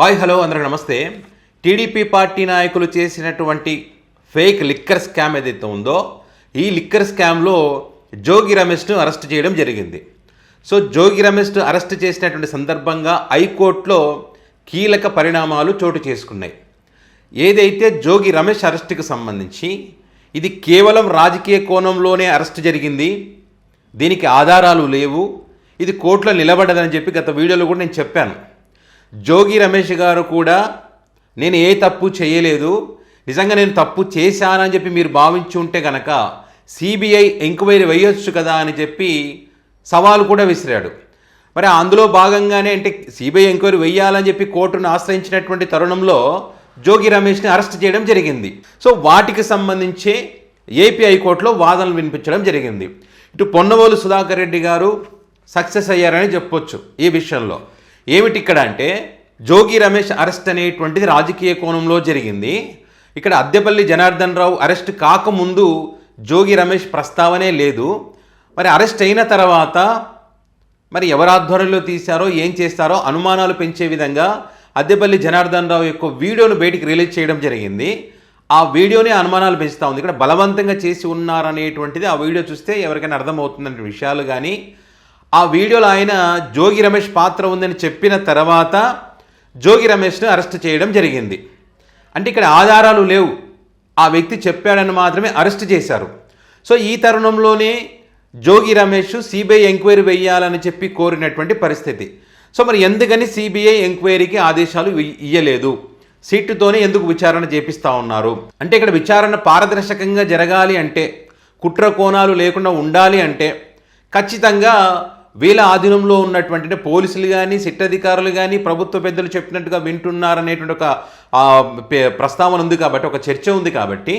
Hi hello అందరికీ నమస్తే. TDP party నాయకులు చేసినటువంటి ఫేక్ లిక్కర్ స్కామ్ ఏదైతే ఉందో ఈ లిక్కర్ స్కామ్లో జోగి రమేష్ను అరెస్ట్ చేయడం జరిగింది. సో జోగి రమేష్ను అరెస్ట్ చేసినటువంటి సందర్భంగా హైకోర్టులో కీలక పరిణామాలు చోటు చేసుకున్నాయి. ఏదైతే జోగి రమేష్ అరెస్టుకు సంబంధించి ఇది కేవలం రాజకీయ కోణంలోనే అరెస్ట్ జరిగింది, దీనికి ఆధారాలు లేవు, ఇది కోర్టులో నిలబడదని చెప్పి గత వీడియోలో కూడా నేను చెప్పాను. జోగి రమేష్ గారు కూడా నేను ఏ తప్పు చేయలేదు, నిజంగా నేను తప్పు చేశానని చెప్పి మీరు భావించి ఉంటే కనుక సిబిఐ ఎంక్వైరీ వేయొచ్చు కదా అని చెప్పి సవాలు కూడా విసిరాడు. మరి అందులో భాగంగానే అంటే సిబిఐ ఎంక్వైరీ వేయాలని చెప్పి కోర్టును ఆశ్రయించినటువంటి తరుణంలో జోగి రమేష్ని అరెస్ట్ చేయడం జరిగింది. సో వాటికి సంబంధించి ఏపీ హైకోర్టులో వాదనలు వినిపించడం జరిగింది. ఇటు పొన్నవోలు సుధాకర్ రెడ్డి గారు సక్సెస్ అయ్యారని చెప్పొచ్చు ఈ విషయంలో. ఏమిటి ఇక్కడ అంటే జోగి రమేష్ అరెస్ట్ అనేటువంటిది రాజకీయ కోణంలో జరిగింది. ఇక్కడ అద్దెపల్లి జనార్దన్ రావు అరెస్ట్ కాకముందు జోగి రమేష్ ప్రస్తావనే లేదు. మరి అరెస్ట్ అయిన తర్వాత మరి ఎవరి ఆధ్వర్యంలో తీశారో ఏం చేస్తారో అనుమానాలు పెంచే విధంగా అద్దెపల్లి జనార్దన్ రావు యొక్క వీడియోను బయటికి రిలీజ్ చేయడం జరిగింది. ఆ వీడియోనే అనుమానాలు పెంచుతూ ఉంది. ఇక్కడ బలవంతంగా చేసి ఉన్నారనేటువంటిది ఆ వీడియో చూస్తే ఎవరికైనా అర్థమవుతుందనే విషయాలు కానీ, ఆ వీడియోలో ఆయన జోగి రమేష్ పాత్ర ఉందని చెప్పిన తర్వాత జోగి రమేష్ను అరెస్ట్ చేయడం జరిగింది. అంటే ఇక్కడ ఆధారాలు లేవు, ఆ వ్యక్తి చెప్పాడని మాత్రమే అరెస్ట్ చేశారు. సో ఈ తరుణంలోనే జోగి రమేష్ సిబిఐ ఎంక్వైరీ వేయాలని చెప్పి కోరినటువంటి పరిస్థితి. సో మరి ఎందుకని సిబిఐ ఎంక్వైరీకి ఆదేశాలు ఇయ్యలేదు, సిట్టుతోనే ఎందుకు విచారణ చేపిస్తూ ఉన్నారు అంటే ఇక్కడ విచారణ పారదర్శకంగా జరగాలి అంటే, కుట్ర కోణాలు లేకుండా ఉండాలి అంటే ఖచ్చితంగా వీళ్ళ ఆధీనంలో ఉన్నటువంటి పోలీసులు కానీ సిట్ అధికారులు కానీ ప్రభుత్వ పెద్దలు చెప్పినట్టుగా వింటున్నారనేటువంటి ఒక ప్రస్తావన ఉంది కాబట్టి, ఒక చర్చ ఉంది కాబట్టి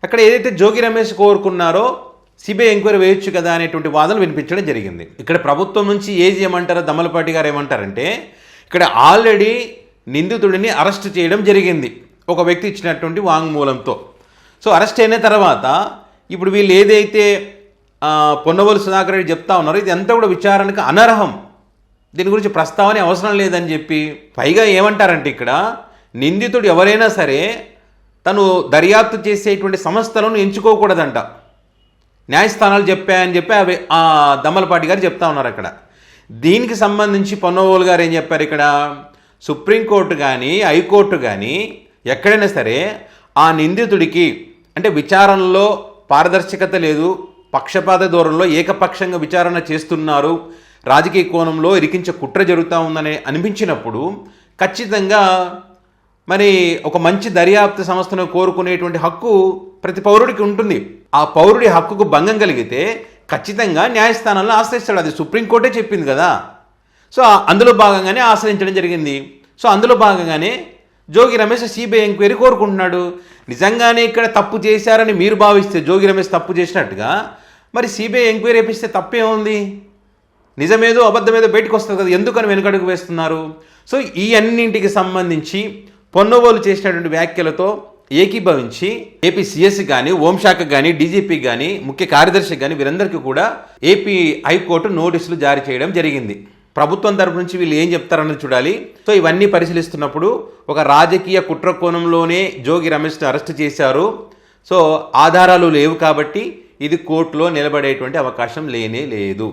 అక్కడ ఏదైతే జోగి రమేష్ కోరుకున్నారో సిబిఐ ఎంక్వైరీ వేయొచ్చు కదా అనేటువంటి వాదనలు వినిపించడం జరిగింది. ఇక్కడ ప్రభుత్వం నుంచి ఏజ్ ఏమంటారో దమ్మలపాటి గారు ఏమంటారంటే ఇక్కడ ఆల్రెడీ నిందితుడిని అరెస్ట్ చేయడం జరిగింది ఒక వ్యక్తి ఇచ్చినటువంటి వాంగ్మూలంతో. సో అరెస్ట్ అయిన తర్వాత ఇప్పుడు వీళ్ళు ఏదైతే పొన్నవోలు సుధాకర్ రెడ్డి చెప్తా ఉన్నారు ఇది అంతా కూడా విచారణకు అనర్హం, దీని గురించి ప్రస్తావనే అవసరం లేదని చెప్పి పైగా ఏమంటారంటే ఇక్కడ నిందితుడు ఎవరైనా సరే తను దర్యాప్తు చేసేటువంటి సంస్థలను ఎంచుకోకూడదంట, న్యాయస్థానాలు చెప్పాయని చెప్పి అవి దమ్మలపాటి గారు చెప్తా ఉన్నారు. అక్కడ దీనికి సంబంధించి పొన్నవోలు గారు ఏం చెప్పారు, ఇక్కడ సుప్రీంకోర్టు కానీ హైకోర్టు కానీ ఎక్కడైనా సరే ఆ నిందితుడికి అంటే విచారణలో పారదర్శకత లేదు, పక్షపాత ధోరణిలో ఏకపక్షంగా విచారణ చేస్తున్నారు, రాజకీయ కోణంలో ఇరికించే కుట్ర జరుగుతూ ఉందని అనిపించినప్పుడు ఖచ్చితంగా మరి ఒక మంచి దర్యాప్తు సంస్థను కోరుకునేటువంటి హక్కు ప్రతి పౌరుడికి ఉంటుంది. ఆ పౌరుడి హక్కుకు భంగం కలిగితే ఖచ్చితంగా న్యాయస్థానాలను ఆశ్రయిస్తాడు, అది సుప్రీంకోర్టే చెప్పింది కదా. సో అందులో భాగంగానే ఆశ్రయించడం జరిగింది. సో అందులో భాగంగానే జోగి రమేష్ సిబిఐ ఎంక్వైరీ కోరుకుంటున్నాడు. నిజంగానే ఇక్కడ తప్పు చేశారని మీరు భావిస్తే జోగి రమేష్ తప్పు చేసినట్టుగా మరి సిబిఐ ఎంక్వైరీ వేపిస్తే తప్పేముంది, నిజమేదో అబద్ధమేదో బయటకు వస్తుంది కదా, ఎందుకని వెనుకడుగు వేస్తున్నారు? సో ఈ అన్నింటికి సంబంధించి పొన్నవోలు చేసినటువంటి వ్యాఖ్యలతో ఏకీభవించి ఏపీ సిఎస్ కానీ హోంశాఖ కానీ డీజీపీ కానీ ముఖ్య కార్యదర్శి కానీ వీరందరికీ కూడా ఏపీ హైకోర్టు నోటీసులు జారీ చేయడం జరిగింది. ప్రభుత్వం తరపు నుంచి వీళ్ళు ఏం చెప్తారన్నది చూడాలి. సో ఇవన్నీ పరిశీలిస్తున్నప్పుడు ఒక రాజకీయ కుట్ర కోణంలోనే జోగి రమేష్ని అరెస్ట్ చేశారు. సో ఆధారాలు లేవు కాబట్టి ఇది కోర్టులో నిలబడేటువంటి అవకాశం లేనే లేదు.